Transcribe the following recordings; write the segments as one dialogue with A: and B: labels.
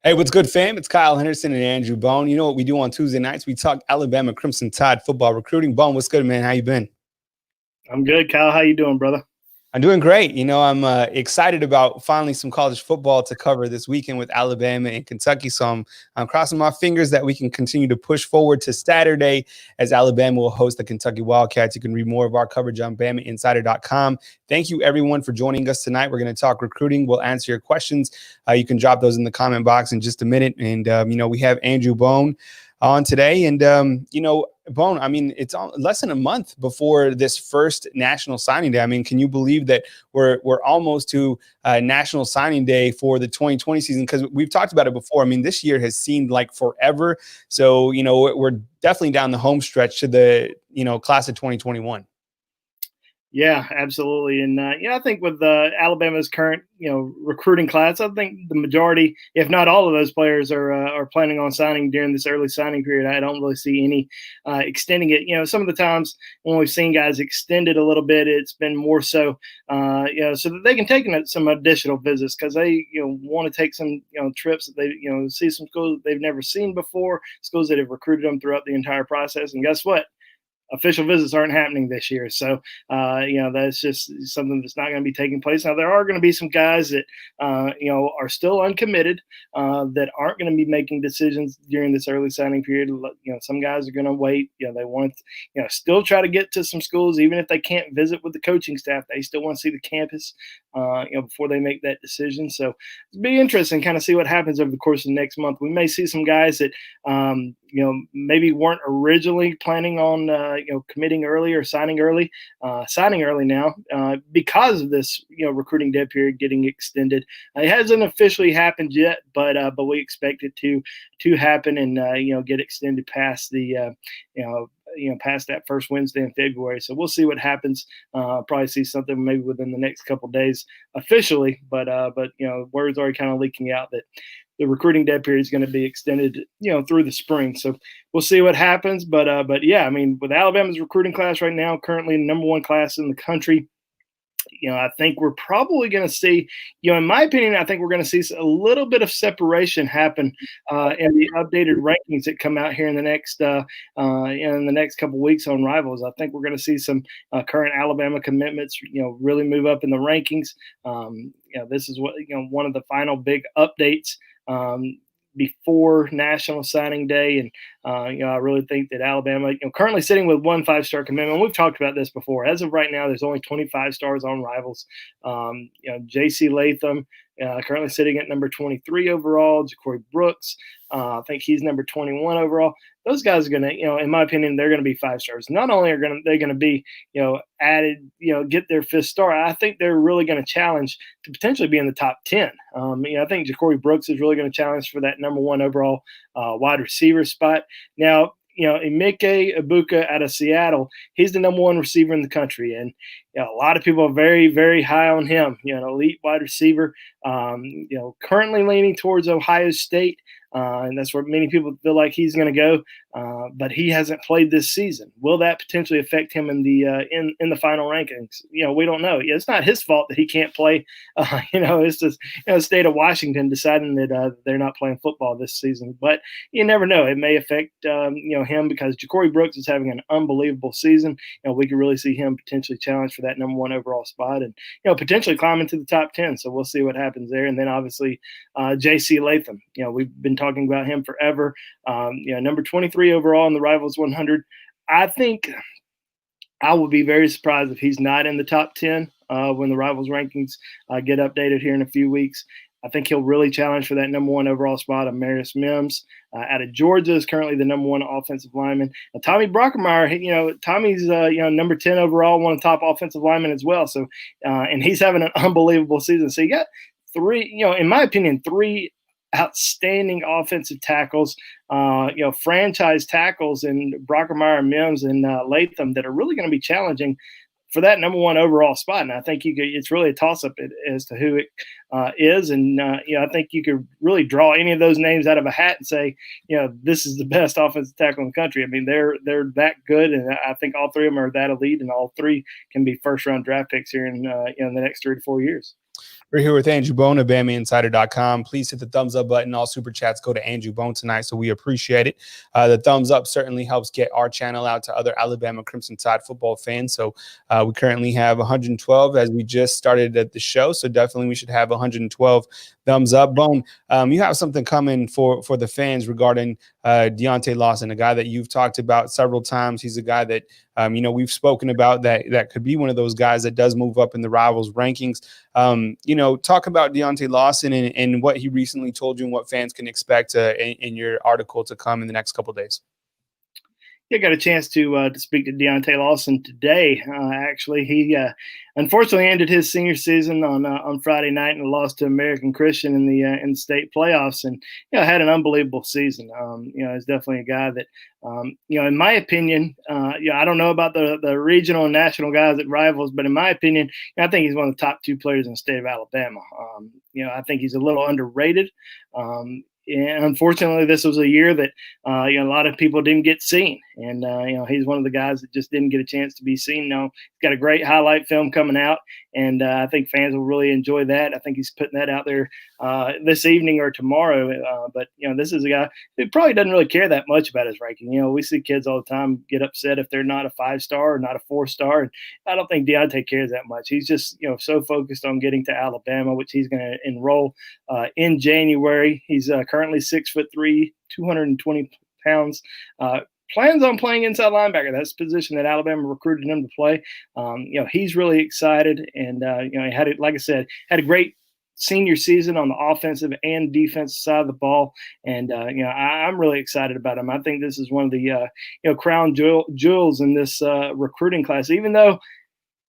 A: Hey, what's good, fam? It's Kyle Henderson and Andrew Bone. You know what we do on Tuesday nights? We talk Alabama Crimson Tide football recruiting. Bone, what's good, man? How you been?
B: I'm good, Kyle. How you doing, brother?
A: I'm doing great. I'm excited about finally some college football to cover this weekend with Alabama and Kentucky. So I'm crossing my fingers that we can continue to push forward to Saturday as Alabama will host the Kentucky Wildcats. You can read more of our coverage on BamaInsider.com. Thank you, everyone, for joining us tonight. We're going to talk recruiting. We'll answer your questions. You can drop those in the comment box in just a minute. And, we have Andrew Bone on today. And, Bone, I mean, it's less than a month before this first National Signing Day. I mean, can you believe that we're almost to National Signing Day for the 2020 season? Because we've talked about it before. I mean, this year has seemed like forever. So, we're definitely down the home stretch to the, class of 2021.
B: Yeah, absolutely. And, I think with Alabama's current, recruiting class, I think the majority, if not all of those players are planning on signing during this early signing period. I don't really see any extending it. Some of the times when we've seen guys extend it a little bit, it's been more so, so that they can take some additional visits because they, want to take some, trips that they, see some schools that they've never seen before, schools that have recruited them throughout the entire process. And guess what? Official visits aren't happening this year. So, that's just something that's not going to be taking place. Now, there are going to be some guys that, are still uncommitted that aren't going to be making decisions during this early signing period. Some guys are going to wait. They want to, still try to get to some schools, even if they can't visit with the coaching staff. They still want to see the campus, before they make that decision. So it'll be interesting kind of see what happens over the course of the next month. We may see some guys that, maybe weren't originally planning on, committing early or signing early now because of this, recruiting dead period getting extended. It hasn't officially happened yet, but we expect it to happen and, get extended past the, past that first Wednesday in February. So we'll see what happens. Probably see something maybe within the next couple of days officially, but word's already kind of leaking out that the recruiting dead period is going to be extended, through the spring. So we'll see what happens. But yeah, I mean, with Alabama's recruiting class right now, currently the number one class in the country, I think we're probably going to see, in my opinion, I think we're going to see a little bit of separation happen in the updated rankings that come out here in the next couple of weeks on Rivals. I think we're going to see some current Alabama commitments, really move up in the rankings. This is what one of the final big updates before National Signing Day. And, I really think that Alabama, currently sitting with 1 5-star commitment. We've talked about this before. As of right now, there's only 25 stars on Rivals. J.C. Latham, currently sitting at number 23 overall. Ja'Cory Brooks, I think he's number 21 overall. Those guys are going to, in my opinion, they're going to be 5 stars. Not only are they going to be, added, get their 5th star, I think they're really going to challenge to potentially be in the top 10. I think Ja'Cory Brooks is really going to challenge for that number 1 overall wide receiver spot. Now, Emeka Egbuka out of Seattle, he's the number 1 receiver in the country. And, a lot of people are very, very high on him, an elite wide receiver, currently leaning towards Ohio State. And that's where many people feel like he's going to go, but he hasn't played this season. Will that potentially affect him in the in the final rankings? We don't know. It's not his fault that he can't play. It's just the state of Washington deciding that they're not playing football this season. But you never know. It may affect him because Ja'Cory Brooks is having an unbelievable season. We could really see him potentially challenge for that number 1 overall spot and potentially climb into the top 10. So we'll see what happens there. And then obviously J.C. Latham. We've been talking about him forever. Number 23 overall in the Rivals 100. I think I would be very surprised if he's not in the top 10 when the Rivals rankings get updated here in a few weeks. I think he'll really challenge for that number 1 overall spot. Marius Mims out of Georgia is currently the number 1 offensive lineman. And Tommy Brockermeyer, Tommy's number 10 overall, one of the top offensive linemen as well. So, and he's having an unbelievable season. So you got 3, in my opinion, 3 outstanding offensive tackles, franchise tackles in Brockermeyer, Mims, and Latham that are really going to be challenging for that number 1 overall spot. And I think it's really a toss-up as to who it is. And, I think you could really draw any of those names out of a hat and say, this is the best offensive tackle in the country. I mean, they're that good. And I think all 3 of them are that elite, and all 3 can be first-round draft picks here in the next 3 to 4 years.
A: We're here with Andrew Bone of BamaInsider.com. Please hit the thumbs up button. All super chats go to Andrew Bone tonight, so we appreciate it. The thumbs up certainly helps get our channel out to other Alabama Crimson Tide football fans. So we currently have 112 as we just started at the show, so definitely we should have 112 thumbs up. Bone, you have something coming for the fans regarding Deontay Lawson, a guy that you've talked about several times. He's a guy that we've spoken about that could be one of those guys that does move up in the Rivals rankings. Talk about Deontay Lawson and what he recently told you and what fans can expect in your article to come in the next couple of days.
B: Yeah, got a chance to speak to Deontay Lawson today. Actually, he unfortunately ended his senior season on Friday night and lost to American Christian in the state playoffs, and had an unbelievable season. He's definitely a guy that in my opinion, I don't know about the regional and national guys at Rivals, but in my opinion, I think he's one of the top 2 players in the state of Alabama. I think he's a little underrated. And unfortunately, this was a year that a lot of people didn't get seen, and he's one of the guys that just didn't get a chance to be seen. Now he's got a great highlight film coming out, and I think fans will really enjoy that. I think he's putting that out there this evening or tomorrow. But this is a guy who probably doesn't really care that much about his ranking. We see kids all the time get upset if they're not a 5-star or not a 4-star, and I don't think Deontay cares that much. He's just so focused on getting to Alabama, which he's going to enroll in January. He's currently 6'3", 220 pounds. Plans on playing inside linebacker. That's the position that Alabama recruited him to play. He's really excited, and he had it. Like I said, had a great senior season on the offensive and defensive side of the ball, and I'm really excited about him. I think this is one of the crown jewels in this recruiting class. Even though,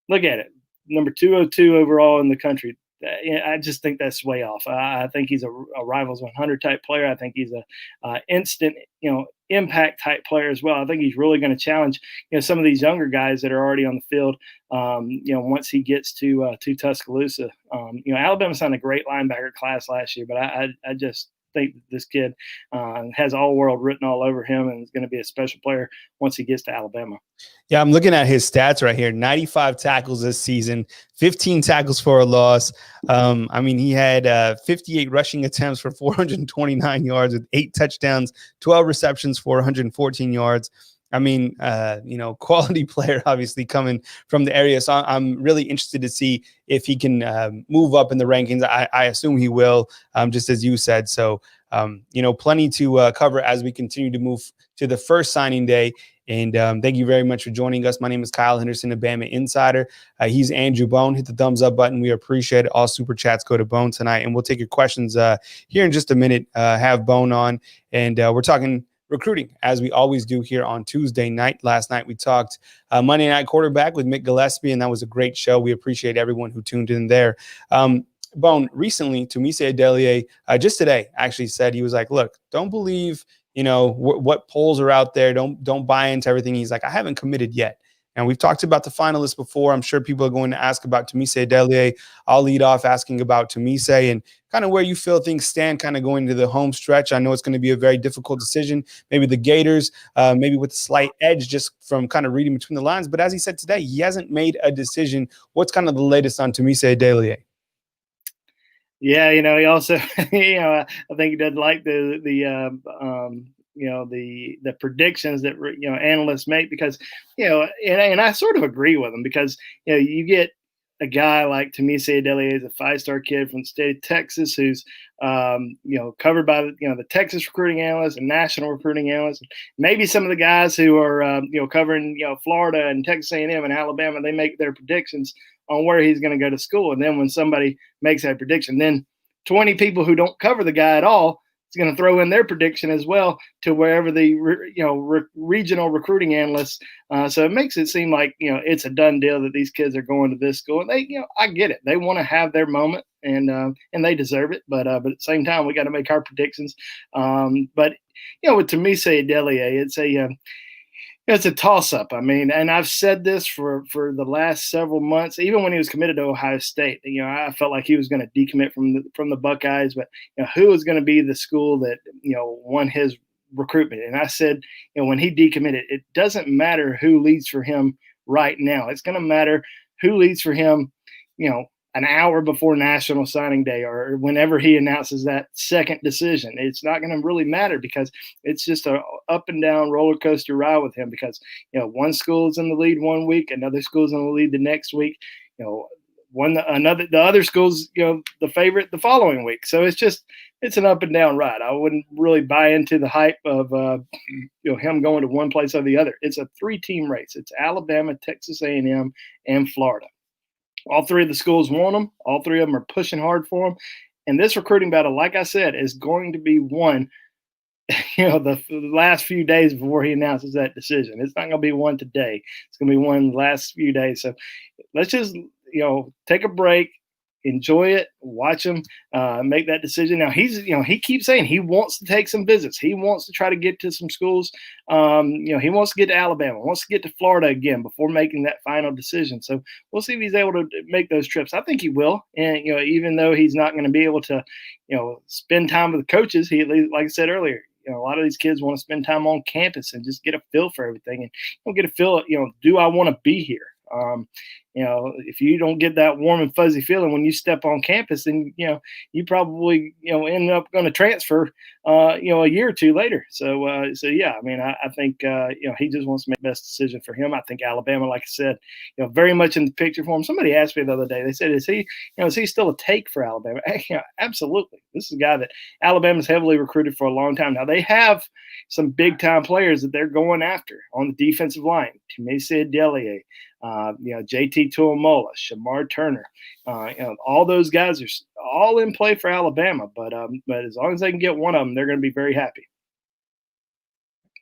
B: look at it, number 202 overall in the country. I just think that's way off. I think he's a Rivals 100 type player. I think he's a instant, impact type player as well. I think he's really going to challenge, some of these younger guys that are already on the field. Once he gets to Tuscaloosa, Alabama signed a great linebacker class last year, but I just think this kid has all world written all over him and is going to be a special player once he gets to Alabama.
A: Yeah, I'm looking at his stats right here. 95 tackles this season, 15 tackles for a loss. He had 58 rushing attempts for 429 yards with 8 touchdowns, 12 receptions for 114 yards. Quality player, obviously coming from the area. So I'm really interested to see if he can move up in the rankings. I assume he will, just as you said. So, plenty to cover as we continue to move to the first signing day. And thank you very much for joining us. My name is Kyle Henderson of Bama Insider. He's Andrew Bone. Hit the thumbs up button. We appreciate it. All super chats go to Bone tonight. And we'll take your questions here in just a minute. Have Bone on. And we're talking recruiting, as we always do here on Tuesday night. Last night we talked Monday Night Quarterback with Mick Gillespie, and that was a great show. We appreciate everyone who tuned in there. Bone, recently, Tommise Adeleye, just today, actually said, he was like, look, don't believe what polls are out there. Don't buy into everything. He's like, I haven't committed yet. And we've talked about the finalists before. I'm sure people are going to ask about Tommise Adeleye. I'll lead off asking about Tommise and kind of where you feel things stand kind of going into the home stretch. I know it's going to be a very difficult decision. Maybe the Gators, maybe with a slight edge just from kind of reading between the lines. But as he said today, he hasn't made a decision. What's kind of the latest on Tommise Adeleye?
B: Yeah, he also, I think he doesn't like the predictions that analysts make because and I sort of agree with them because you get a guy like Tommise Adeleye is a 5-star kid from the state of Texas who's covered by the Texas recruiting analysts and national recruiting analysts. Maybe some of the guys who are covering Florida and Texas A&M and Alabama, they make their predictions on where he's going to go to school, and then when somebody makes that prediction, then 20 people who don't cover the guy at all is going to throw in their prediction as well to wherever the regional recruiting analysts. So it makes it seem like it's a done deal that these kids are going to this school. And they I get it. They want to have their moment and they deserve it. But at the same time, we got to make our predictions. But with Tommise Adeleye, it's a toss-up. And I've said this for the last several months, even when he was committed to Ohio State. I felt like he was going to decommit from the Buckeyes, but who was going to be the school that won his recruitment? And I said, when he decommitted, it doesn't matter who leads for him right now. It's going to matter who leads for him, an hour before National Signing Day or whenever he announces that second decision. It's not going to really matter because it's just a up and down roller coaster ride with him because, one school's in the lead one week, another school's in the lead the next week, the other school's, the favorite the following week. So it's an up and down ride. I wouldn't really buy into the hype of, him going to one place or the other. It's a 3-team race. It's Alabama, Texas A&M, and Florida. All three of the schools want them. All three of them are pushing hard for them. And this recruiting battle, like I said, is going to be won, the last few days before he announces that decision. It's not going to be one today. It's going to be one the last few days. So let's just, take a break, enjoy it, watch him make that decision. Now he keeps saying he wants to take some visits. He wants to try to get to some schools. He wants to get to Alabama, wants to get to Florida again before making that final decision. So we'll see if he's able to make those trips. I think he will. And, even though he's not going to be able to, spend time with the coaches, like I said earlier, a lot of these kids want to spend time on campus and just get a feel for everything and get a feel, do I want to be here? If you don't get that warm and fuzzy feeling when you step on campus, then, you probably, end up going to transfer, a year or two later. So yeah, I mean, I think, he just wants to make the best decision for him. I think Alabama, like I said, very much in the picture for him. Somebody asked me the other day, they said, is he still a take for Alabama? Absolutely. This is a guy that Alabama's heavily recruited for a long time. Now they have some big time players that they're going after on the defensive line. Tomey Se Delia, JT Tuamola, Shamar Turner, all those guys are all in play for Alabama. But as long as they can get one of them, they're going to be very happy.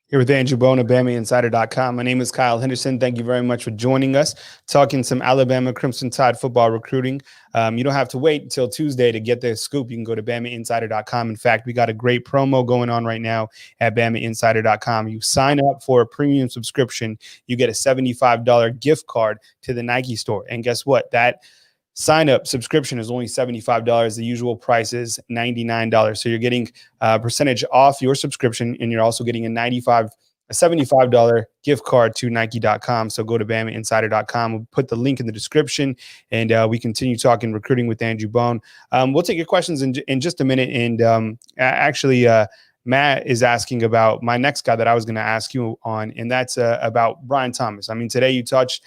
A: Here with Andrew Bone of BamaInsider.com. My name is Kyle Henderson. Thank you very much for joining us, talking some Alabama Crimson Tide football recruiting. You don't have to wait until Tuesday to get the scoop. You can go to BamaInsider.com. In fact, we got a great promo going on right now at BamaInsider.com. You sign up for a premium subscription, you get a $75 gift card to the Nike store. And guess what? That sign-up subscription is only $75. The usual price is $99. So you're getting a percentage off your subscription, and you're also getting a $75 gift card to Nike.com. So go to BamaInsider.com. We'll put the link in the description, and we continue talking recruiting with Andrew Bone. We'll take your questions in just a minute. And actually, Matt is asking about my next guy that I was going to ask you on, and that's about Brian Thomas. I mean, today you touched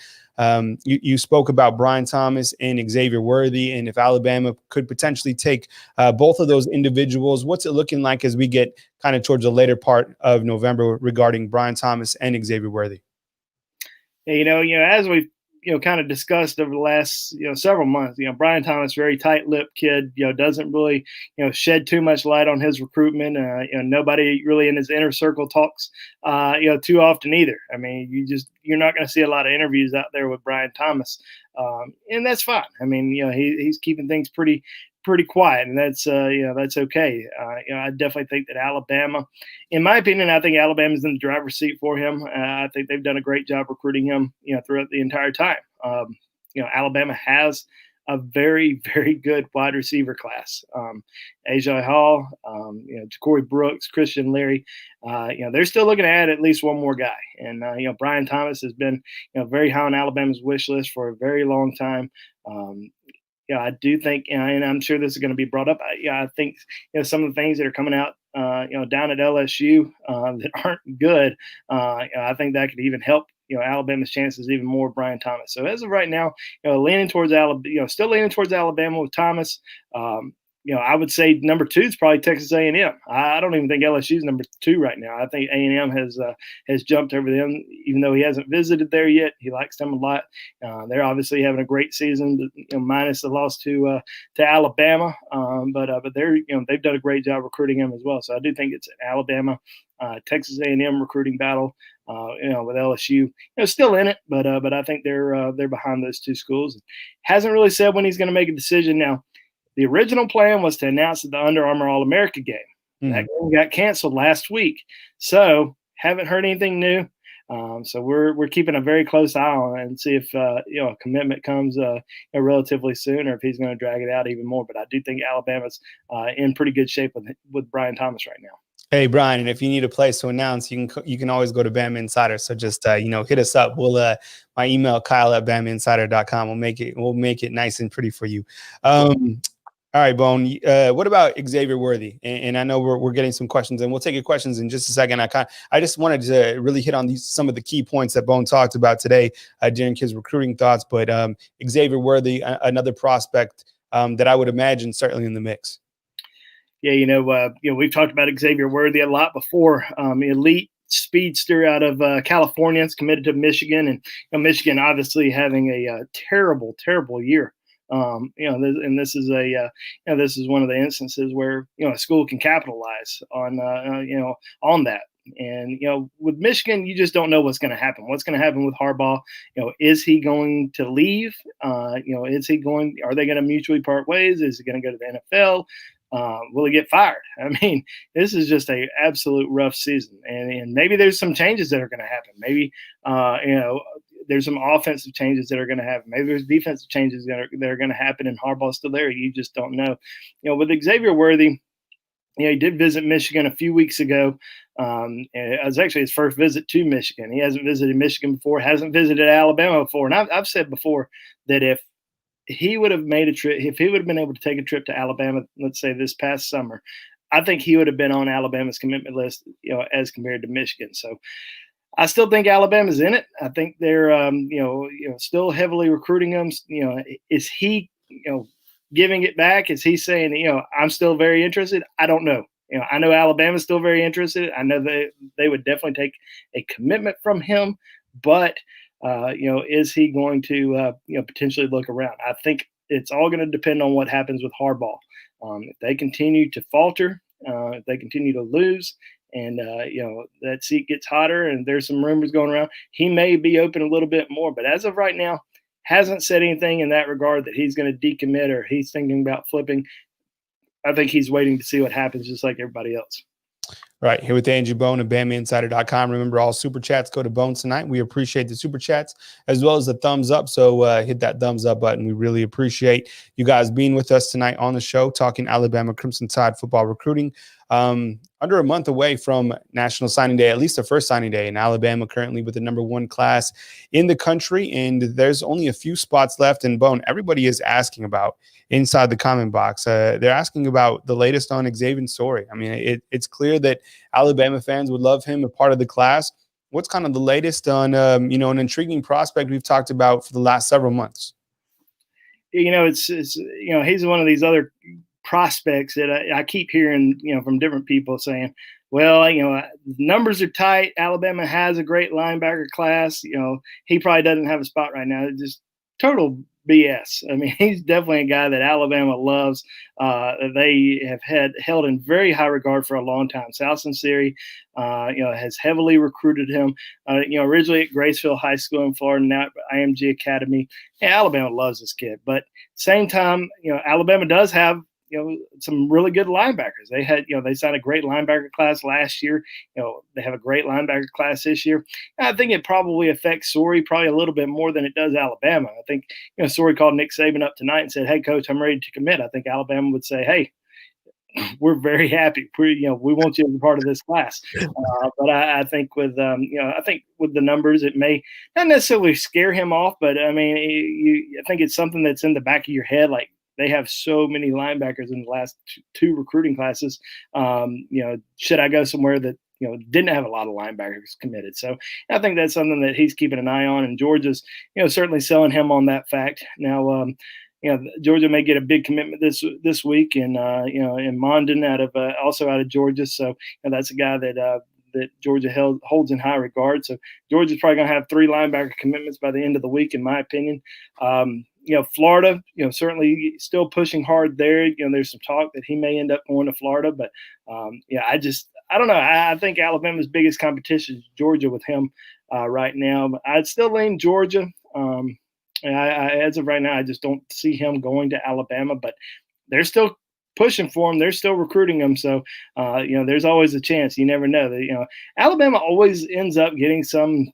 A: you spoke about Brian Thomas and Xavier Worthy, and if Alabama could potentially take both of those individuals, what's it looking like as we get kind of towards the later part of November regarding Brian Thomas and Xavier Worthy?
B: As we've kind of discussed over the last several months, Brian Thomas, very tight-lipped kid, doesn't really shed too much light on his recruitment. Nobody really in his inner circle talks too often either. I mean, you're not going to see a lot of interviews out there with Brian Thomas, and that's fine. I mean, he's keeping things pretty quiet, and that's okay. I definitely think that Alabama, in my opinion, I think Alabama's in the driver's seat for him. I think they've done a great job recruiting him, throughout the entire time. Alabama has a very, very good wide receiver class. Ajay Hall, Ja'Cory Brooks, Christian Leary. They're still looking to add at least one more guy. And, Brian Thomas has been, very high on Alabama's wish list for a very long time. I do think, and I'm sure this is going to be brought up. I think some of the things that are coming out, down at LSU that aren't good. I think that could even help Alabama's chances even more. Brian Thomas. So as of right now, leaning towards Alabama, still leaning towards Alabama with Thomas. I would say number 2 is probably Texas A&M. I don't even think LSU is number 2 right now. I think A&M has jumped over them, even though he hasn't visited there yet. He likes them a lot. They're obviously having a great season, minus the loss to Alabama. But they've done a great job recruiting him as well. So I do think it's Alabama, Texas A&M recruiting battle. With LSU, still in it, but I think they're behind those two schools. Hasn't really said when he's going to make a decision now. The original plan was to announce at the Under Armour All-America game. Mm-hmm. That game got canceled last week. So haven't heard anything new. So we're keeping a very close eye on it and see if a commitment comes relatively soon, or if he's going to drag it out even more. But I do think Alabama's in pretty good shape with Brian Thomas right now.
A: Hey, Brian, and if you need a place to announce, you can always go to Bama Insider. So just hit us up. We'll my email Kyle@BamaInsider.com. We'll make it nice and pretty for you. All right, Bone. What about Xavier Worthy? And I know we're getting some questions, and we'll take your questions in just a second. I just wanted to really hit on some of the key points that Bone talked about today during his recruiting thoughts. But Xavier Worthy, another prospect that I would imagine certainly in the mix.
B: Yeah, we've talked about Xavier Worthy a lot before. Elite speedster out of California. It's committed to Michigan, and Michigan obviously having a terrible, terrible year. This is this is one of the instances where a school can capitalize on on that. And with Michigan, you just don't know what's going to happen. What's going to happen with Harbaugh? Is he going to leave? Is he going? Are they going to mutually part ways? Is he going to go to the NFL? Will he get fired? I mean, this is just a absolute rough season, and maybe there's some changes that are going to happen. Maybe there's some offensive changes that are going to happen. Maybe there's defensive changes that are going to happen, and Harbaugh's still there. You just don't know. With Xavier Worthy, he did visit Michigan a few weeks ago. It was actually his first visit to Michigan. He hasn't visited Michigan before, hasn't visited Alabama before, and I've said before that if he would have made a trip, if he would have been able to take a trip to Alabama, let's say this past summer, I think he would have been on Alabama's commitment list, as compared to Michigan. So I still think Alabama's in it. I think they're, still heavily recruiting him. Is he, giving it back? Is he saying, I'm still very interested? I don't know. I know Alabama's still very interested. I know they would definitely take a commitment from him, but is he going to, potentially look around? I think it's all going to depend on what happens with Harbaugh. If they continue to falter, if they continue to lose, and that seat gets hotter, and there's some rumors going around, he may be open a little bit more. But as of right now, hasn't said anything in that regard that he's going to decommit or he's thinking about flipping. I think he's waiting to see what happens, just like everybody else.
A: Right, here with Andrew Bone at BamaInsider.com. Remember, all super chats go to Bone tonight. We appreciate the super chats as well as the thumbs up. So hit that thumbs up button. We really appreciate you guys being with us tonight on the show, talking Alabama Crimson Tide football recruiting. Under a month away from National Signing Day, at least the first signing day in Alabama, currently with the #1 class in the country. And there's only a few spots left. And Bone, everybody is asking about inside the comment box. They're asking about the latest on Xavier Story. I mean, it's clear that Alabama fans would love him a part of the class. What's kind of the latest on, an intriguing prospect we've talked about for the last several months?
B: It's he's one of these other prospects that I keep hearing, from different people saying, well, numbers are tight. Alabama has a great linebacker class. He probably doesn't have a spot right now. It's just total BS. I mean, he's definitely a guy that Alabama loves. They have held in very high regard for a long time. Sal Sinceri, has heavily recruited him. Originally at Graceville High School in Florida, now at IMG Academy. Yeah, Alabama loves this kid, but same time, Alabama does have some really good linebackers. They signed a great linebacker class last year. They have a great linebacker class this year. And I think it probably affects Sorey probably a little bit more than it does Alabama. I think, Sorey called Nick Saban up tonight and said, "Hey, coach, I'm ready to commit." I think Alabama would say, "Hey, we're very happy. We want you as a part of this class." But I think with the numbers, it may not necessarily scare him off, but I mean, I think it's something that's in the back of your head, like, they have so many linebackers in the last two recruiting classes. Should I go somewhere that didn't have a lot of linebackers committed? So I think that's something that he's keeping an eye on, and Georgia's certainly selling him on that fact. Now, Georgia may get a big commitment this week, and and Mondon also out of Georgia. So that's a guy that Georgia holds in high regard. So Georgia's probably going to have 3 linebacker commitments by the end of the week, in my opinion. Florida, certainly still pushing hard there. There's some talk that he may end up going to Florida, but I don't know. I think Alabama's biggest competition is Georgia with him right now. But I'd still lean Georgia. As of right now, I just don't see him going to Alabama, but they're still pushing for him. They're still recruiting him. So, there's always a chance. You never know. Alabama always ends up getting some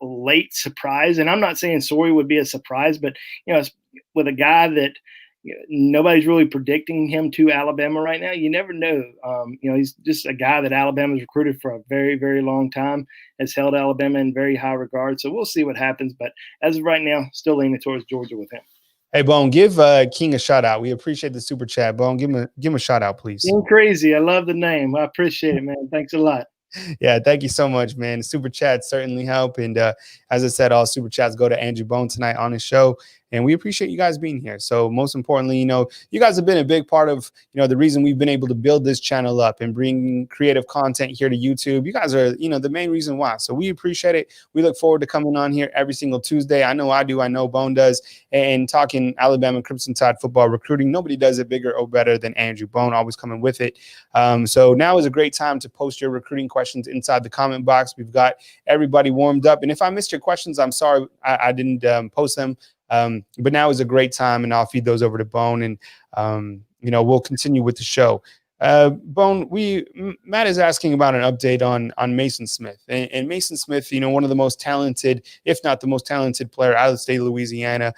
B: late surprise. And I'm not saying Sorey would be a surprise, but, with a guy that, nobody's really predicting him to Alabama right now. You never know. He's just a guy that Alabama's recruited for a very, very long time, has held Alabama in very high regard. So we'll see what happens. But as of right now, still leaning towards Georgia with him.
A: Hey, Bone, give King a shout out. We appreciate the super chat. Bone, give him a shout out, please.
B: King Crazy. I love the name. I appreciate it, man. Thanks a lot.
A: Yeah, thank you so much, man. Super chats certainly help. And as I said, all super chats go to Andrew Bone tonight on his show. And we appreciate you guys being here. So most importantly, you guys have been a big part of, the reason we've been able to build this channel up and bring creative content here to YouTube. You guys are, the main reason why. So we appreciate it. We look forward to coming on here every single Tuesday. I know I do. I know Bone does. And talking Alabama Crimson Tide football recruiting. Nobody does it bigger or better than Andrew Bone, always coming with it. So now is a great time to post your recruiting questions inside the comment box. We've got everybody warmed up. And if I missed your questions, I'm sorry I didn't post them. But now is a great time, and I'll feed those over to Bone, and we'll continue with the show. Bone, Matt is asking about an update on Mason Smith, and Mason Smith, one of the most talented, if not the most talented player out of the state of Louisiana.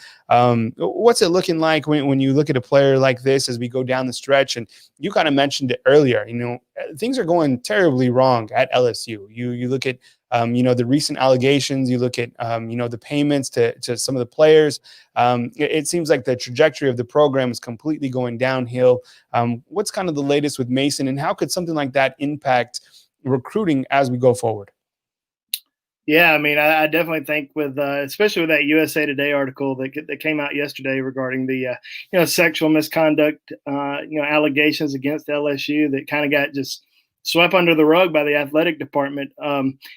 A: What's it looking like when you look at a player like this as we go down the stretch? And you kind of mentioned it earlier. Things are going terribly wrong at LSU. You look at the recent allegations, you look at, the payments to some of the players. It seems like the trajectory of the program is completely going downhill. What's kind of the latest with Mason, and how could something like that impact recruiting as we go forward?
B: Yeah, I mean, I definitely think with, especially with that USA Today article that came out yesterday regarding the, sexual misconduct, allegations against LSU that kind of got just swept under the rug by the athletic department.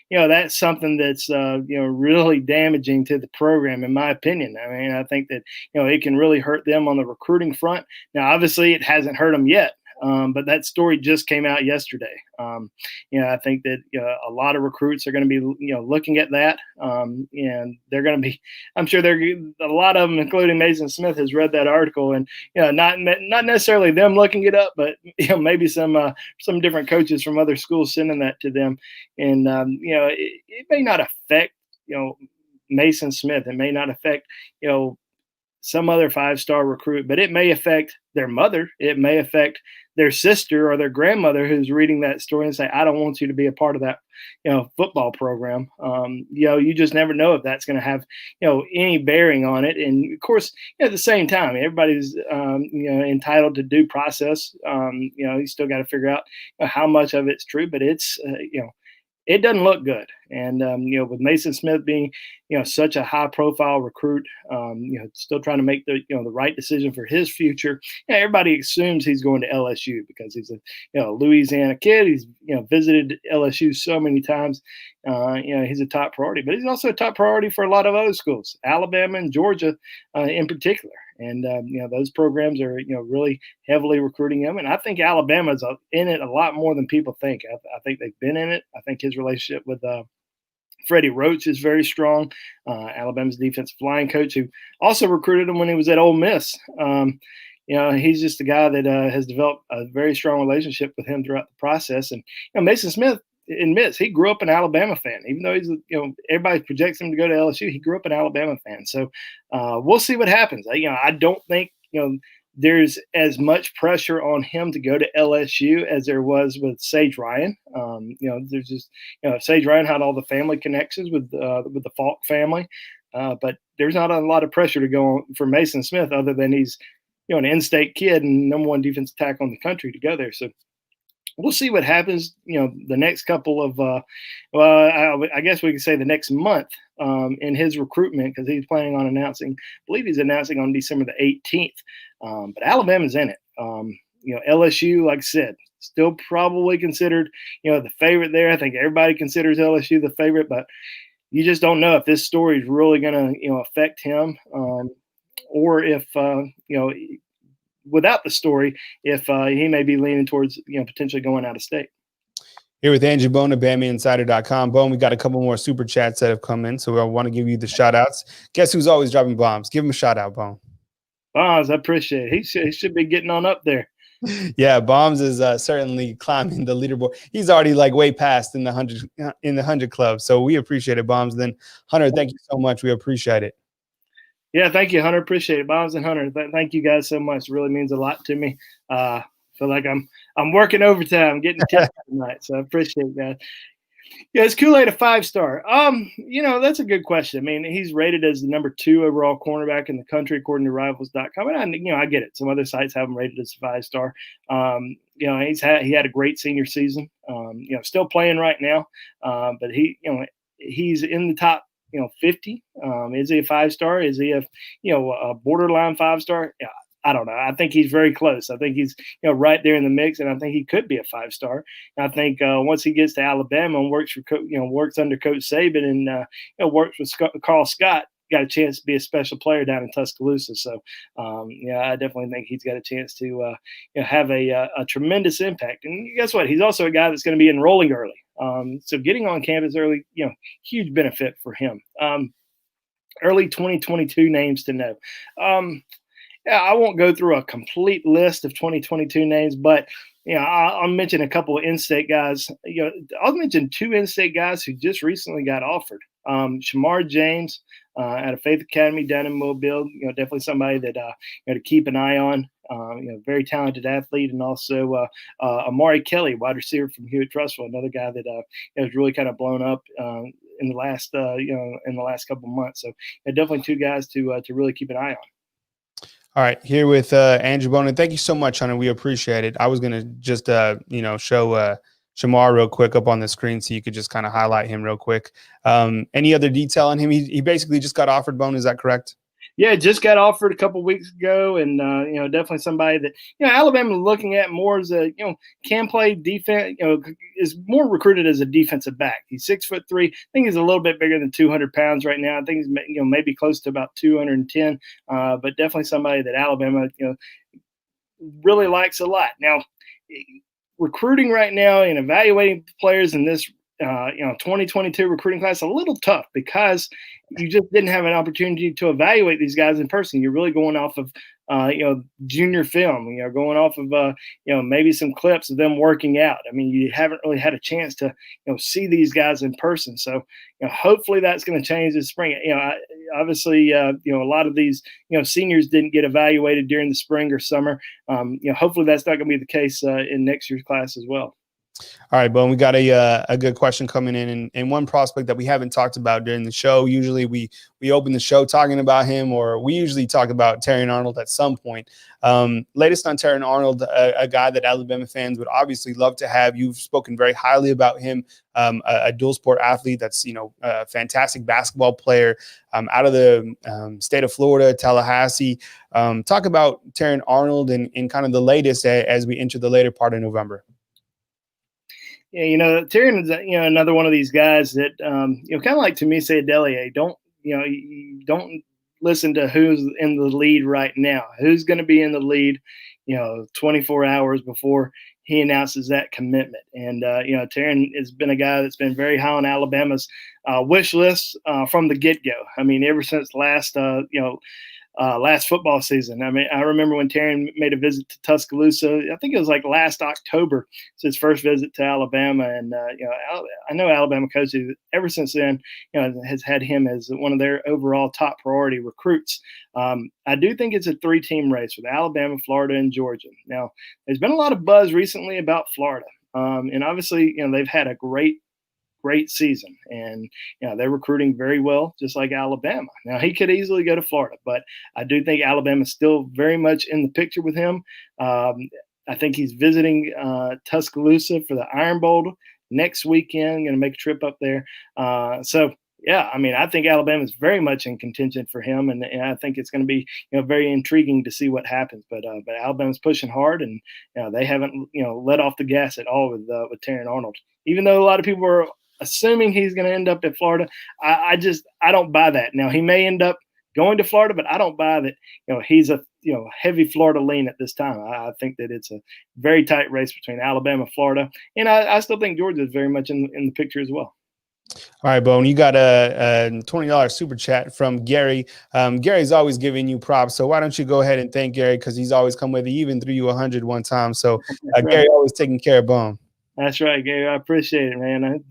B: That's something that's, really damaging to the program, in my opinion. I mean, I think that, it can really hurt them on the recruiting front. Now, obviously, it hasn't hurt them yet. But that story just came out yesterday. I think that a lot of recruits are going to be, looking at that, and they're going to be. I'm sure a lot of them, including Mason Smith, has read that article, and not necessarily them looking it up, but maybe some different coaches from other schools sending that to them, and it may not affect Mason Smith. It may not affect some other 5-star recruit, but it may affect their mother. It may affect their sister or their grandmother who's reading that story and say, I don't want you to be a part of that, football program. You just never know if that's going to have, any bearing on it. And of course, at the same time, everybody's, entitled to due process. You still got to figure out how much of it's true, but it's, it doesn't look good. And, with Mason Smith being, such a high profile recruit, still trying to make the right decision for his future. Everybody assumes he's going to LSU because he's a Louisiana kid. He's, visited LSU so many times. He's a top priority, but he's also a top priority for a lot of other schools, Alabama and Georgia in particular. And, those programs are, really heavily recruiting him. And I think Alabama's in it a lot more than people think. I think they've been in it. I think his relationship with Freddie Roach is very strong. Alabama's defensive line coach, who also recruited him when he was at Ole Miss. He's just a guy that has developed a very strong relationship with him throughout the process. And Mason Smith admits he grew up an Alabama fan, even though he's everybody projects him to go to LSU. He grew up an Alabama fan. So we'll see what happens. I don't think there's as much pressure on him to go to LSU as there was with Sage Ryan. There's just Sage Ryan had all the family connections with the Falk family, but there's not a lot of pressure to go on for Mason Smith other than he's an in-state kid and #1 defensive tackle in the country to go there. So we'll see what happens, the next couple of, I guess we could say the next month in his recruitment, because he's planning on announcing, I believe he's announcing on December the 18th. But Alabama's in it. LSU, like I said, still probably considered, the favorite there. I think everybody considers LSU the favorite, but you just don't know if this story is really going to, affect him or if, without the story, if he may be leaning towards, potentially going out of state.
A: Here with Andrew Bone at BamaInsider.com. Bone, we got a couple more super chats that have come in, so I want to give you the shout outs. Guess who's always dropping bombs? Give him a shout out, Bone.
B: Bombs, I appreciate it. He should be getting on up there.
A: Yeah, Bombs is certainly climbing the leaderboard. He's already way past in the 100 club. So we appreciate it, Bombs. Then Hunter, thank you so much. We appreciate it.
B: Yeah, thank you, Hunter. Appreciate it. Bombs and Hunter, thank you guys so much. It really means a lot to me. Feel like I'm working overtime, getting tips tonight, so I appreciate that. Yeah, is Kool-Aid a 5-star? That's a good question. I mean, he's rated as the number 2 overall cornerback in the country according to Rivals.com, and I get it. Some other sites have him rated as a 5-star. He had a great senior season. Still playing right now, but he's in the top 50. Is he a 5-star? Is he a borderline 5-star? Yeah, I don't know. I think he's very close. I think he's right there in the mix, and I think he could be a 5-star. And I think once he gets to Alabama and works works under Coach Saban and works with Carl Scott, got a chance to be a special player down in Tuscaloosa. So I definitely think he's got a chance to have a tremendous impact. And guess what? He's also a guy that's going to be enrolling early. So getting on campus early, huge benefit for him. Early 2022 names to know. I won't go through a complete list of 2022 names, but I'll mention a couple of in-state guys. I'll mention 2 in-state guys who just recently got offered. Shamar James at a Faith Academy down in Mobile. Definitely somebody that to keep an eye on. Very talented athlete, and also Amari Kelly, wide receiver from Hewitt-Trussville, another guy that has really kind of blown up in the last couple of months. So definitely 2 guys to really keep an eye on.
A: All right, here with Andrew Bonin. Thank you so much, Hunter. We appreciate it. I was going to just, show Shamar real quick up on the screen so you could just kind of highlight him real quick. Any other detail on him? He basically just got offered, Bone. Is that correct?
B: Yeah, just got offered a couple weeks ago, and definitely somebody that Alabama is looking at more as a can play defense. Is more recruited as a defensive back. He's 6'3". I think he's a little bit bigger than 200 pounds right now. I think he's maybe close to about 210, but definitely somebody that Alabama really likes a lot. Now, recruiting right now and evaluating players in this 2022 recruiting class a little tough because you just didn't have an opportunity to evaluate these guys in person. You're really going off of junior film, going off of maybe some clips of them working out. I mean, you haven't really had a chance to see these guys in person. So hopefully that's going to change this spring. Obviously a lot of these seniors didn't get evaluated during the spring or summer. Hopefully that's not going to be the case in next year's class as well.
A: All right, Bone, we got a good question coming in, and one prospect that we haven't talked about during the show. Usually we open the show talking about him, or we usually talk about Terrion Arnold at some point. Latest on Terrion Arnold, a guy that Alabama fans would obviously love to have. You've spoken very highly about him, a dual sport athlete that's, a fantastic basketball player out of the state of Florida, Tallahassee. Talk about Terrion Arnold and kind of the latest as we enter the later part of November.
B: Yeah, Terrion is another one of these guys that kind of like Tunmise Adeleye. Don't listen to who's in the lead right now. Who's going to be in the lead? 24 hours before he announces that commitment. And Terrion has been a guy that's been very high on Alabama's wish list from the get-go. I mean, ever since last football season. I mean, I remember when Terrion made a visit to Tuscaloosa. I think it was like last October. It's his first visit to Alabama, and I know Alabama coaches ever since then. Has had him as one of their overall top priority recruits. I do think it's a 3-team race with Alabama, Florida, and Georgia. Now, there's been a lot of buzz recently about Florida, and obviously, they've had a great season, and they're recruiting very well, just like Alabama. Now, he could easily go to Florida, but I do think Alabama's still very much in the picture with him. I think he's visiting Tuscaloosa for the Iron Bowl next weekend, going to make a trip up there. Yeah, I mean, I think Alabama's very much in contention for him, and I think it's going to be very intriguing to see what happens. But Alabama's pushing hard, and they haven't let off the gas at all with Terrion Arnold. Even though a lot of people are assuming he's going to end up at Florida, I don't buy that. Now, he may end up going to Florida, but I don't buy that he's a heavy Florida lean at this time. I think that it's a very tight race between Alabama, Florida, and I still think Georgia is very much in the picture as well.
A: All right, Bone, you got a $20 super chat from Gary. Gary's always giving you props, so why don't you go ahead and thank Gary, because he's always come with you, even threw you 100 one time. So Gary always taking care of Bone.
B: That's right, Gary. I appreciate it, man.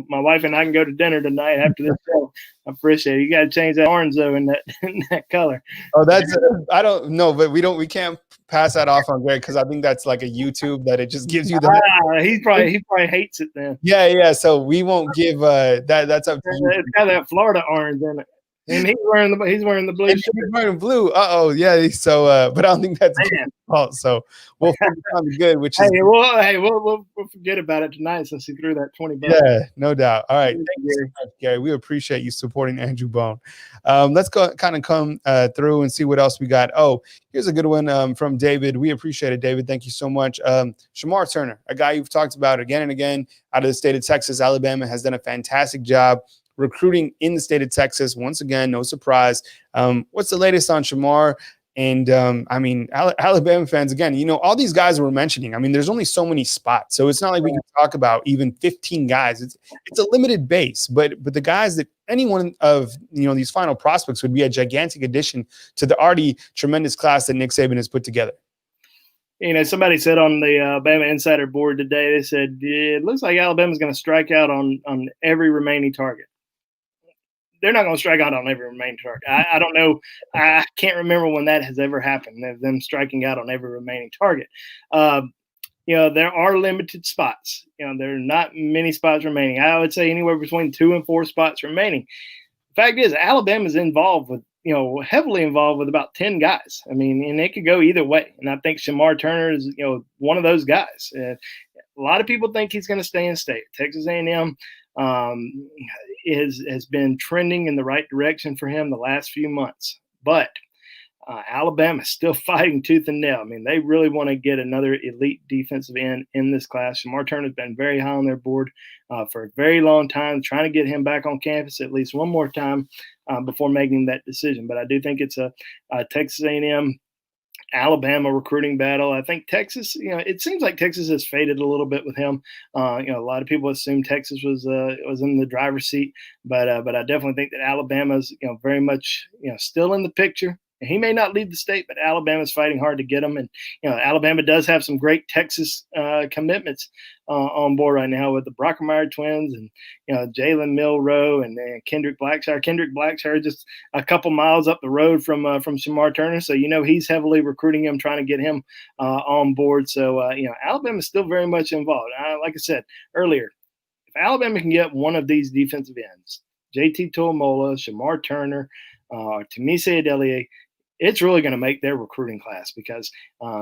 B: My wife and I can go to dinner tonight after this show. I appreciate it. You got to change that orange though in that color.
A: Oh, that's I don't know, but we can't pass that off on Greg because I think that's like a YouTube that it just gives you the.
B: He probably hates it then.
A: Yeah. So we won't give that. That's up to you.
B: It's got that Florida orange in it. And he's wearing the blue shirt.
A: He's wearing blue. Yeah. So, but I don't think that's his fault. So we'll focus on the good, which is.
B: We'll forget about it tonight since he threw that $20.
A: Yeah, no doubt. All right, thank you so much, Gary. We appreciate you supporting Andrew Bone. Let's come through and see what else we got. Oh, here's a good one from David. We appreciate it, David. Thank you so much. Shamar Turner, a guy you've talked about again and again out of the state of Texas. Alabama has done a fantastic job recruiting in the state of Texas. Once again, no surprise. What's the latest on Shamar? And I mean, Alabama fans, again, all these guys we're mentioning, I mean, there's only so many spots. So it's not like we can talk about even 15 guys. It's a limited base, but the guys that any one of, these final prospects would be a gigantic addition to the already tremendous class that Nick Saban has put together.
B: Somebody said on the BamaInsider board today, they said, it looks like Alabama's going to strike out on every remaining target. They're not going to strike out on every remaining target. I don't know. I can't remember when that has ever happened, of them striking out on every remaining target. There are limited spots. There are not many spots remaining. I would say anywhere between 2 and 4 spots remaining. The fact is, Alabama's involved with, heavily involved with about 10 guys. I mean, and it could go either way. And I think Shamar Turner is, one of those guys. A lot of people think he's going to stay in state. Texas A&M has been trending in the right direction for him the last few months. But Alabama's still fighting tooth and nail. I mean, they really want to get another elite defensive end in this class. Shamar Turner has been very high on their board for a very long time, trying to get him back on campus at least one more time before making that decision. But I do think it's a Texas A&M Alabama recruiting battle. I think Texas, it seems like Texas has faded a little bit with him. A lot of people assume Texas was in the driver's seat, but I definitely think that Alabama's, very much, still in the picture. And he may not leave the state, but Alabama's fighting hard to get him. And, Alabama does have some great Texas commitments on board right now with the Brockermeyer twins and, Jalen Milroe and Kendrick Blackshire. Kendrick Blackshire just a couple miles up the road from Shamar Turner. So, he's heavily recruiting him, trying to get him on board. So, Alabama's still very much involved. Like I said earlier, if Alabama can get one of these defensive ends, JT Tuamola, Shamar Turner, Tunmise Adeleye, it's really going to make their recruiting class because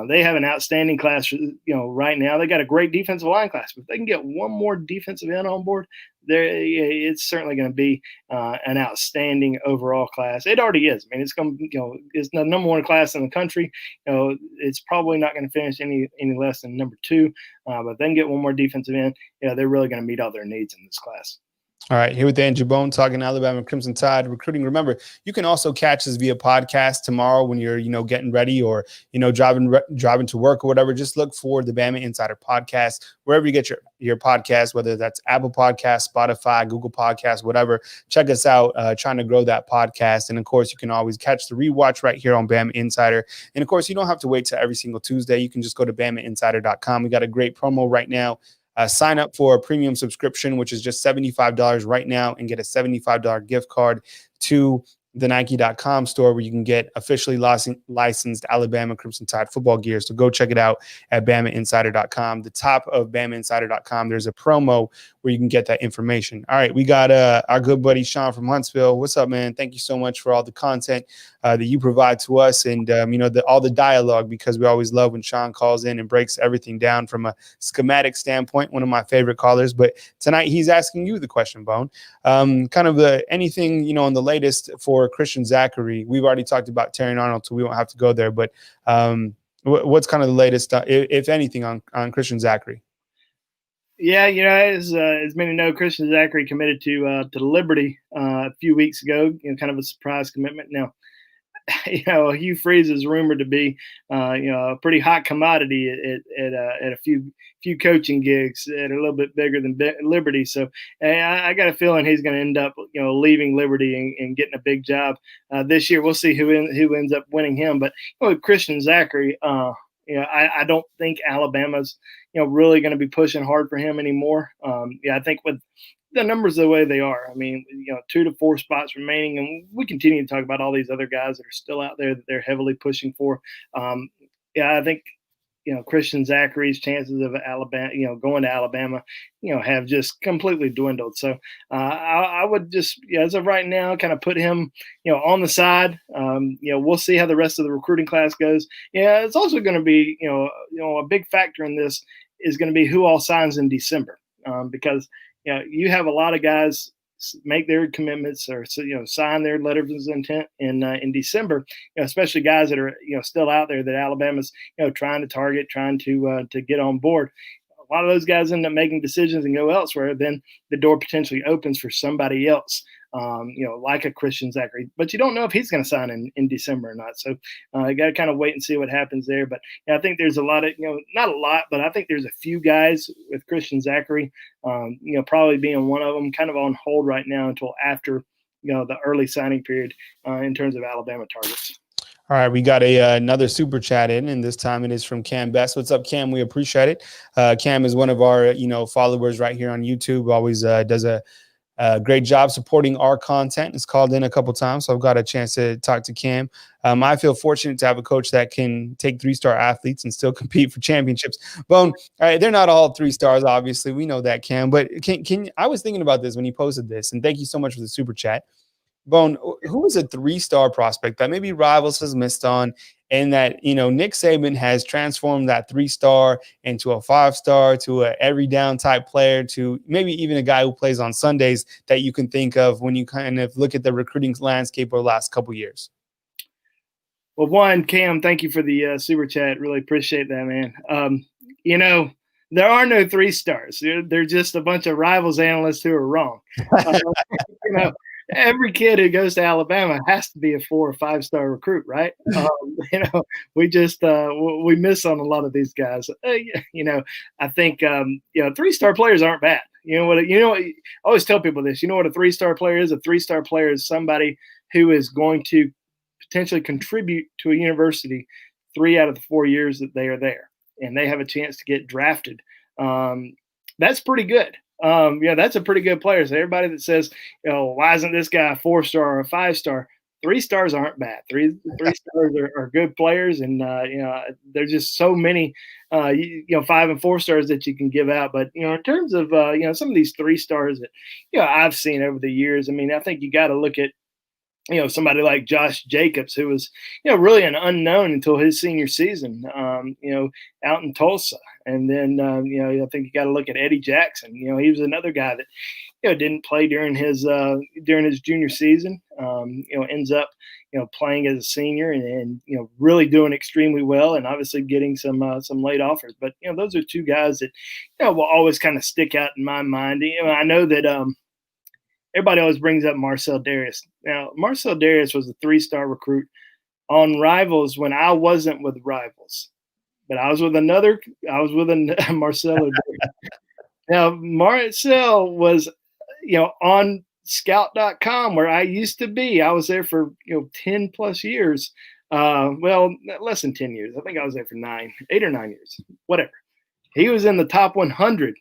B: they have an outstanding class, right now. They got a great defensive line class. But if they can get one more defensive end on board, it's certainly going to be an outstanding overall class. It already is. I mean, it's going to, it's the number 1 class in the country. It's probably not going to finish any less than number 2. But if they can get one more defensive end, they're really going to meet all their needs in this class.
A: All right, here with Andrew Bone talking Alabama Crimson Tide recruiting. Remember, you can also catch us via podcast tomorrow when you're, getting ready or, driving to work or whatever. Just look for the Bama Insider podcast, wherever you get your podcast, whether that's Apple Podcasts, Spotify, Google Podcasts, whatever. Check us out, trying to grow that podcast. And, of course, you can always catch the rewatch right here on Bama Insider. And, of course, you don't have to wait till every single Tuesday. You can just go to BamaInsider.com. We got a great promo right now. Sign up for a premium subscription, which is just $75 right now, and get a $75 gift card to the Nike.com store where you can get officially licensed Alabama Crimson Tide football gear. So go check it out at BamaInsider.com. The top of BamaInsider.com, there's a promo where you can get that information. All right, we got our good buddy Sean from Huntsville. What's up, man? Thank you so much for all the content that you provide to us and, all the dialogue, because we always love when Sean calls in and breaks everything down from a schematic standpoint, one of my favorite callers. But tonight he's asking you the question, Bone. Kind of anything, on the latest for Christian Zachary. We've already talked about Terrion Arnold, so we won't have to go there. But what's kind of the latest, if anything, on Christian Zachary?
B: Yeah, as many know, Christian Zachary committed to Liberty a few weeks ago. Kind of a surprise commitment. Now, Hugh Freeze is rumored to be, a pretty hot commodity at a few coaching gigs that are a little bit bigger than Liberty. So I got a feeling he's going to end up, leaving Liberty and getting a big job this year. We'll see who ends up winning him. But Christian Zachary, I don't think Alabama's really going to be pushing hard for him anymore. I think with the numbers the way they are, I mean, 2 to 4 spots remaining, and we continue to talk about all these other guys that are still out there that they're heavily pushing for. I think Christian Zachary's chances of Alabama, going to Alabama, have just completely dwindled. So I would just, as of right now, kind of put him, on the side. We'll see how the rest of the recruiting class goes. It's also going to be, a big factor in this is going to be who all signs in December, because you have a lot of guys make their commitments or sign their letters of intent in December, especially guys that are still out there that Alabama's trying to target, trying to get on board. A lot of those guys end up making decisions and go elsewhere. Then the door potentially opens for somebody else, like a Christian Zachary. But you don't know if he's going to sign in December or not. So you got to kind of wait and see what happens there. But I think there's a lot of, not a lot, but I think there's a few guys with Christian Zachary, probably being one of them, kind of on hold right now until after, the early signing period in terms of Alabama targets.
A: All right, we got another super chat in, and this time it is from Cam Best. What's up, Cam? We appreciate it. Cam is one of our, followers right here on YouTube. Always does a great job supporting our content. It's called in a couple times, so I've got a chance to talk to Cam. I feel fortunate to have a coach that can take 3-star athletes and still compete for championships. Bone, all right, they're not all 3 stars, obviously. We know that, Cam. But can I was thinking about this when he posted this, and thank you so much for the super chat. Bone, who is a 3-star prospect that maybe Rivals has missed on, and that, Nick Saban has transformed that 3-star into a 5-star, to a every down type player, to maybe even a guy who plays on Sundays that you can think of when you kind of look at the recruiting landscape over the last couple of years?
B: Well, one, Cam, thank you for the super chat. Really appreciate that, man. There are no 3 stars. They're just a bunch of Rivals analysts who are wrong. Every kid who goes to Alabama has to be a 4 or 5-star recruit, right? We just we miss on a lot of these guys. I think 3-star players aren't bad. I always tell people this. You know what a 3-star player is? A 3-star player is somebody who is going to potentially contribute to a university 3 out of the 4 years that they are there, and they have a chance to get drafted. That's pretty good. That's a pretty good player. So everybody that says, why isn't this guy a 4-star or a 5-star? 3 stars aren't bad. 3 stars are good players, and there's just so many 5 and 4 stars that you can give out. But in terms of some of these 3 stars that I've seen over the years, I mean, I think you got to look at somebody like Josh Jacobs, who was, really an unknown until his senior season, out in Tulsa. And then, I think you got to look at Eddie Jackson. He was another guy that, didn't play during his junior season, ends up, playing as a senior and really doing extremely well, and obviously getting some late offers. But, those are 2 guys that, will always kind of stick out in my mind. I know that, everybody always brings up Marcel Dareus. Now, Marcel Dareus was a 3-star recruit on Rivals when I wasn't with Rivals, but I was with a Marcel Dareus. Now, Marcel was, on Scout.com, where I used to be. I was there for 10 plus years. Well, less than 10 years. I think I was there for 8 or 9 years, whatever. He was in the top 100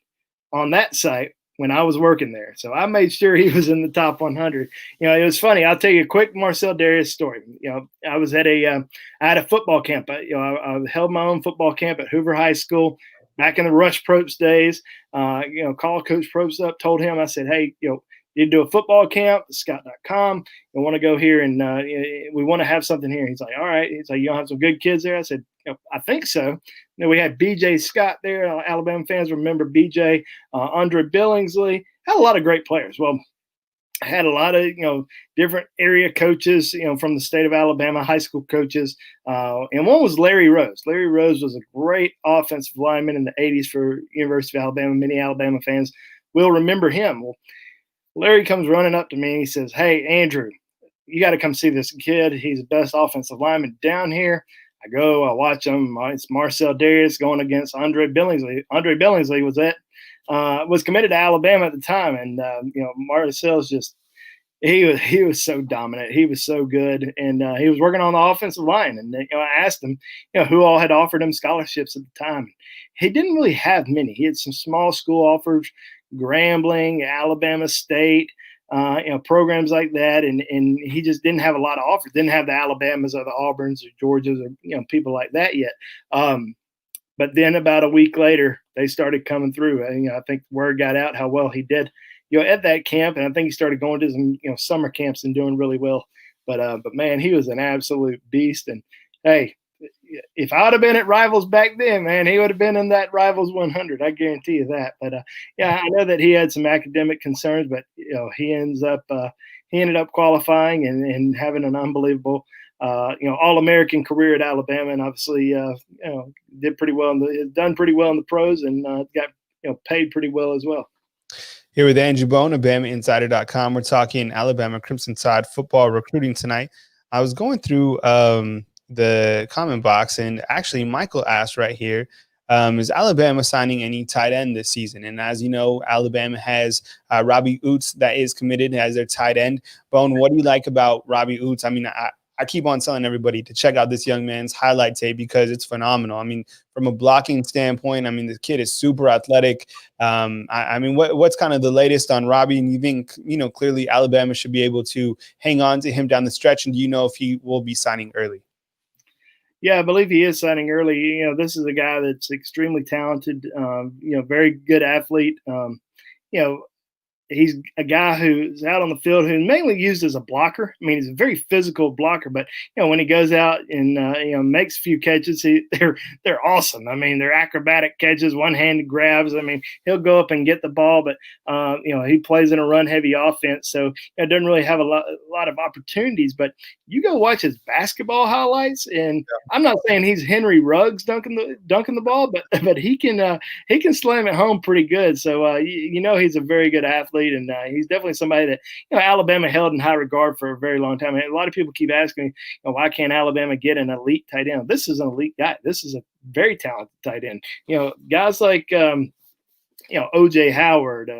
B: on that site when I was working there. So I made sure he was in the top 100. It was funny. I'll tell you a quick Marcel Dareus story. I was at I had a football camp. I held my own football camp at Hoover High School back in the Rush Probst days. Called Coach Probst up, told him, I said, hey, you do a football camp, Scott.com. I want to go here and we want to have something here. He's like, all right. He's like, you'll have some good kids there. I said, I think so. We had B.J. Scott there. Alabama fans remember B.J. Andre Billingsley. Had a lot of great players. Well, I had a lot of, different area coaches, from the state of Alabama, high school coaches. And one was Larry Rose. Larry Rose was a great offensive lineman in the 80s for University of Alabama. Many Alabama fans will remember him. Well, Larry comes running up to me and he says, hey, Andrew, you got to come see this kid. He's the best offensive lineman down here. I go, I watch him. It's Marcel Dareus going against Andre Billingsley. Andre Billingsley was committed to Alabama at the time. And, Marcel's just, He was so dominant. He was so good, and he was working on the offensive line. And I asked him, who all had offered him scholarships at the time. He didn't really have many. He had some small school offers, Grambling, Alabama State, programs like that, and he just didn't have a lot of offers. Didn't have the Alabamas or the Auburns or Georgias or people like that yet. But then about a week later, they started coming through. I think word got out how well he did, at that camp, and I think he started going to some, summer camps and doing really well. But man, he was an absolute beast. And hey, if I'd have been at Rivals back then, man, he would have been in that Rivals 100. I guarantee you that. But I know that he had some academic concerns, but he ended up qualifying and having an unbelievable All-American career at Alabama, and obviously did pretty well done pretty well in the pros, and got paid pretty well as well.
A: Here with Andrew Bone of BamaInsider.com. We're talking Alabama Crimson Tide football recruiting tonight. I was going through the comment box, and actually Michael asked right here, is Alabama signing any tight end this season? And as you know, Alabama has Robbie Oots that is committed as their tight end. Bone, what do you like about Robbie Oots? I mean, I keep on telling everybody to check out this young man's highlight tape because it's phenomenal. I mean, from a blocking standpoint, I mean, the kid is super athletic. I mean, what's kind of the latest on Robbie? And you think, clearly Alabama should be able to hang on to him down the stretch. And do you know if he will be signing early?
B: Yeah, I believe he is signing early. This is a guy that's extremely talented, very good athlete. He's a guy who's out on the field who's mainly used as a blocker. I mean, he's a very physical blocker, but when he goes out and makes a few catches, they're awesome. I mean, they're acrobatic catches, one-handed grabs. I mean, he'll go up and get the ball, but he plays in a run-heavy offense, so it doesn't really have a lot of opportunities. But you go watch his basketball highlights, and I'm not saying he's Henry Ruggs dunking the ball, but he can slam it home pretty good. So he's a very good athlete. And he's definitely somebody that Alabama held in high regard for a very long time. And a lot of people keep asking me, why can't Alabama get an elite tight end? This is an elite guy. This is a very talented tight end. Guys like O.J. Howard,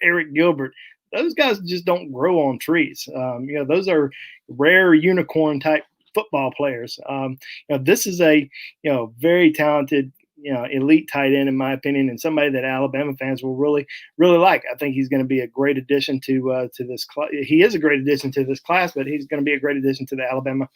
B: Eric Gilbert. Those guys just don't grow on trees. Those are rare unicorn type football players. This is a very talented elite tight end, in my opinion, and somebody that Alabama fans will really, really like. I think he's going to be a great addition to this class. He is a great addition to this class, but he's going to be a great addition to the Alabama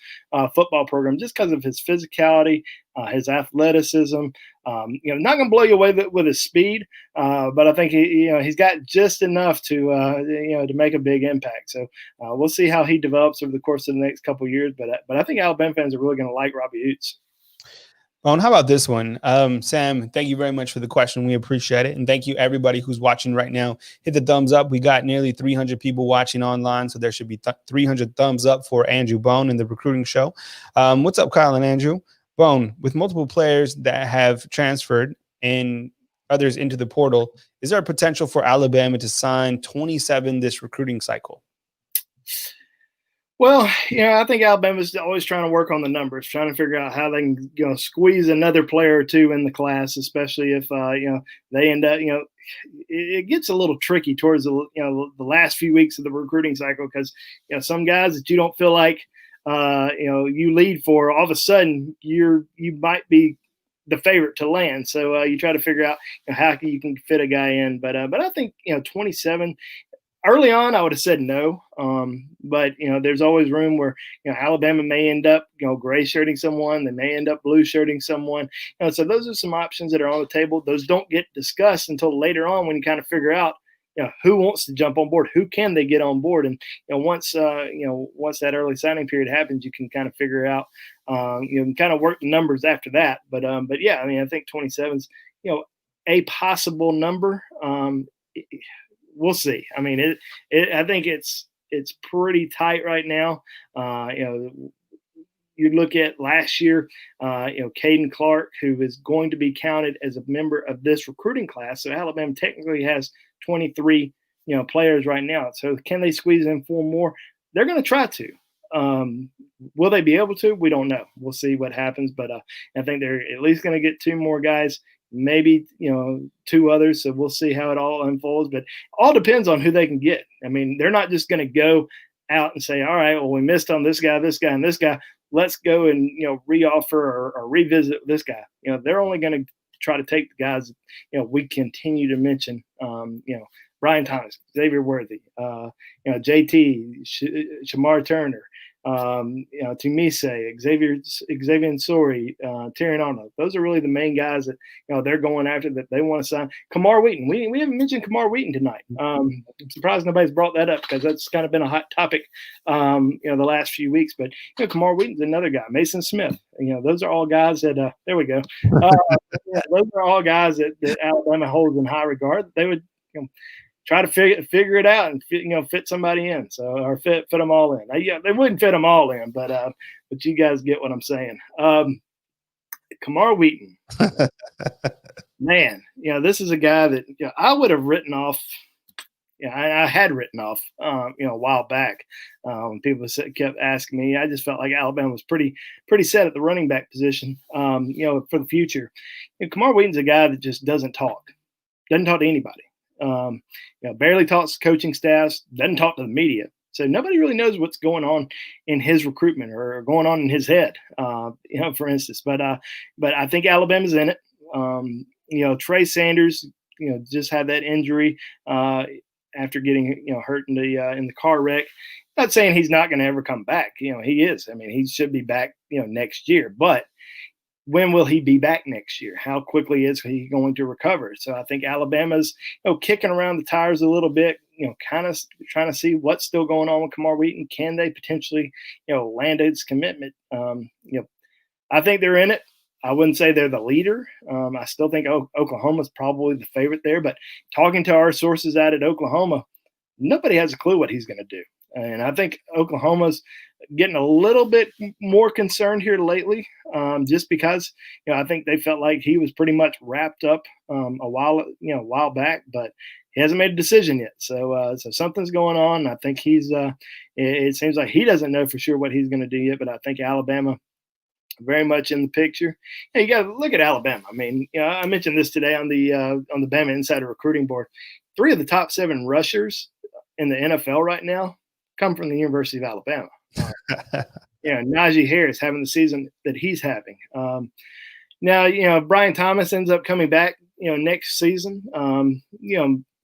B: football program just because of his physicality, his athleticism. Not going to blow you away with his speed, but I think he's got just enough to make a big impact. So we'll see how he develops over the course of the next couple of years. But I think Alabama fans are really going to like Robbie Oots.
A: Well, how about this one? Sam, thank you very much for the question. We appreciate it. And thank you, everybody who's watching right now. Hit the thumbs up. We got nearly 300 people watching online, so there should be 300 thumbs up for Andrew Bone in the recruiting show. What's up, Kyle and Andrew? Bone, with multiple players that have transferred and others into the portal, is there a potential for Alabama to sign 27 this recruiting cycle?
B: Well, I think Alabama's always trying to work on the numbers, trying to figure out how they can, squeeze another player or two in the class, especially if, they end up, it gets a little tricky towards the last few weeks of the recruiting cycle because, some guys that you don't feel like, you lead for, all of a sudden you might be the favorite to land. So you try to figure out how you can fit a guy in. But I think, 27. Early on, I would have said no, but there's always room where Alabama may end up gray shirting someone, they may end up blue shirting someone. So those are some options that are on the table. Those don't get discussed until later on when you kind of figure out who wants to jump on board, who can they get on board, and once that early signing period happens, you can kind of figure out you can kind of work the numbers after that. But yeah, I mean, I think 27's a possible number. We'll see. I mean, I think it's pretty tight right now. You look at last year, Caden Clark, who is going to be counted as a member of this recruiting class. So Alabama technically has 23, players right now. So can they squeeze in 4 more? They're going to try to. Will they be able to? We don't know. We'll see what happens. But I think they're at least going to get 2 more guys, maybe 2 others. So we'll see how it all unfolds. But all depends on who they can get. I mean, they're not just going to go out and say, all right, well, we missed on this guy, and this guy. Let's go and reoffer or revisit this guy. They're only going to try to take the guys we continue to mention. Brian Thomas, Xavier Worthy, JT, Shamar Turner, Tunmise, Xavier Sori, Terrion Arnold. Those are really the main guys that they're going after, that they want to sign. Kamar Wheaton. We haven't mentioned Kamar Wheaton tonight. I'm surprised nobody's brought that up, because that's kind of been a hot topic the last few weeks. But Kamar Wheaton's another guy. Mason Smith. Those are all guys that there we go. Those are all guys that Alabama holds in high regard. They would try to figure it out and fit somebody in, or fit them all in. They wouldn't fit them all in, but you guys get what I'm saying. Kamar Wheaton, man, this is a guy that I would have written off. I had written off, a while back when people kept asking me. I just felt like Alabama was pretty set at the running back position, for the future. Kamar Wheaton's a guy that just doesn't talk to anybody. Barely talks to coaching staffs, doesn't talk to the media. So nobody really knows what's going on in his recruitment or going on in his head, for instance. But I think Alabama's in it. Trey Sanders, just had that injury after getting hurt in the car wreck. Not saying he's not going to ever come back. He is. I mean, he should be back next year. But when will he be back next year? How quickly is he going to recover? So I think Alabama's kicking around the tires a little bit, kind of trying to see what's still going on with Kamar Wheaton. Can they potentially land his commitment? I think they're in it. I wouldn't say they're the leader. I still think Oklahoma's probably the favorite there. But talking to our sources out at Oklahoma, nobody has a clue what he's going to do. And I think Oklahoma's getting a little bit more concerned here lately, just because I think they felt like he was pretty much wrapped up a while back, but he hasn't made a decision yet. So something's going on. I think he's. It seems like he doesn't know for sure what he's going to do yet, but I think Alabama very much in the picture. You got to look at Alabama. I mean, I mentioned this today on the BamaInsider recruiting board. 3 of the top 7 rushers in the NFL right now come from the University of Alabama. Najee Harris having the season that he's having. Now, Brian Thomas ends up coming back, next season.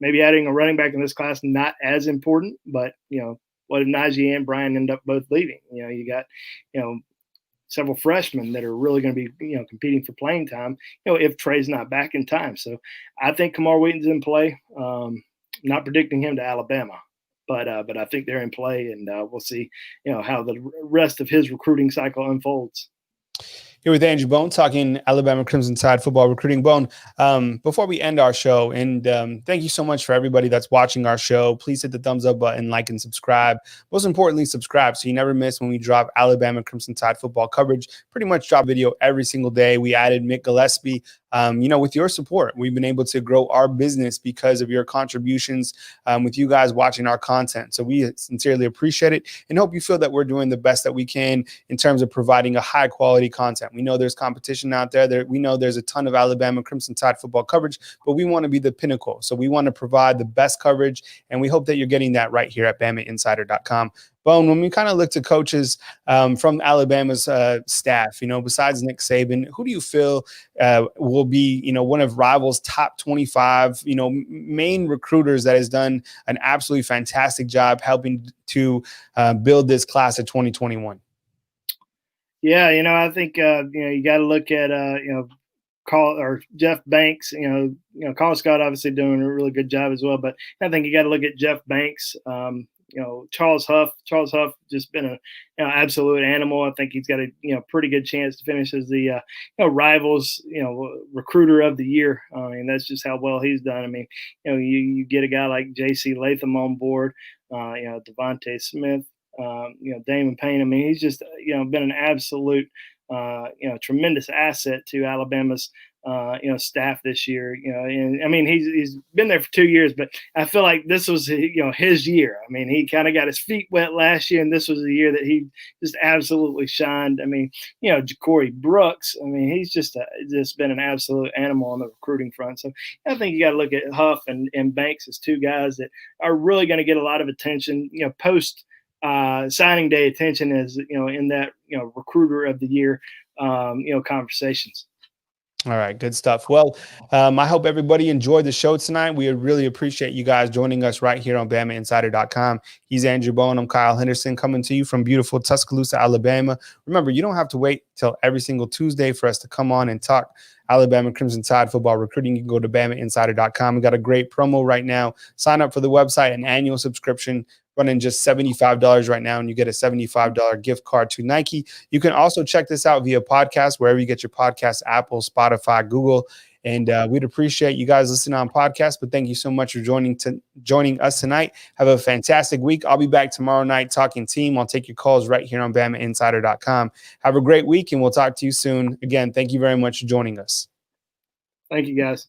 B: Maybe adding a running back in this class, not as important, but, what if Najee and Brian end up both leaving? You got, several freshmen that are really going to be, competing for playing time, if Trey's not back in time. So I think Kamar Wheaton's in play. Not predicting him to Alabama. But I think they're in play, and we'll see, how the rest of his recruiting cycle unfolds.
A: Here with Andrew Bone, talking Alabama Crimson Tide football recruiting. Bone, before we end our show, and thank you so much for everybody that's watching our show. Please hit the thumbs up button, like, and subscribe. Most importantly, subscribe so you never miss when we drop Alabama Crimson Tide football coverage. Pretty much drop video every single day. We added Mick Gillespie. With your support, we've been able to grow our business because of your contributions, with you guys watching our content. So we sincerely appreciate it and hope you feel that we're doing the best that we can in terms of providing a high quality content. We know there's competition out there. We know there's a ton of Alabama Crimson Tide football coverage, but we want to be the pinnacle. So we want to provide the best coverage, and we hope that you're getting that right here at BamaInsider.com. Bone, when we kind of look to coaches from Alabama's staff, besides Nick Saban, who do you feel will be, one of Rivals' top 25, main recruiters that has done an absolutely fantastic job helping to build this class of 2021?
B: Yeah, I think you got to look at Jeff Banks. Carl Scott obviously doing a really good job as well, but I think you got to look at Jeff Banks. Charles Huff just been an absolute animal. I think he's got a pretty good chance to finish as the Rivals recruiter of the year. I mean, that's just how well he's done. I mean, you get a guy like J.C. Latham on board, Devontae Smith, Damon Payne. I mean, he's just been an absolute tremendous asset to Alabama's staff this year. And I mean, he's been there for 2 years, but I feel like this was his year. I mean, he kind of got his feet wet last year, and this was the year that he just absolutely shined. I mean, Ja'Cory Brooks. I mean, he's just been an absolute animal on the recruiting front. So I think you got to look at Huff and Banks as 2 guys that are really going to get a lot of attention, post signing day attention as in that recruiter of the year conversations.
A: All right, good stuff. Well, I hope everybody enjoyed the show tonight. We really appreciate you guys joining us right here on BamaInsider.com. He's Andrew Bone. I'm Kyle Henderson, coming to you from beautiful Tuscaloosa, Alabama. Remember, you don't have to wait till every single Tuesday for us to come on and talk Alabama Crimson Tide football recruiting. You can go to BamaInsider.com. We got a great promo right now. Sign up for the website, an annual subscription running just $75 right now, and you get a $75 gift card to Nike. You can also check this out via podcast, wherever you get your podcast, Apple, Spotify, Google. And we'd appreciate you guys listening on podcast, but thank you so much for joining us tonight. Have a fantastic week. I'll be back tomorrow night talking team. I'll take your calls right here on BamaInsider.com. Have a great week, and we'll talk to you soon. Again, thank you very much for joining us.
B: Thank you, guys.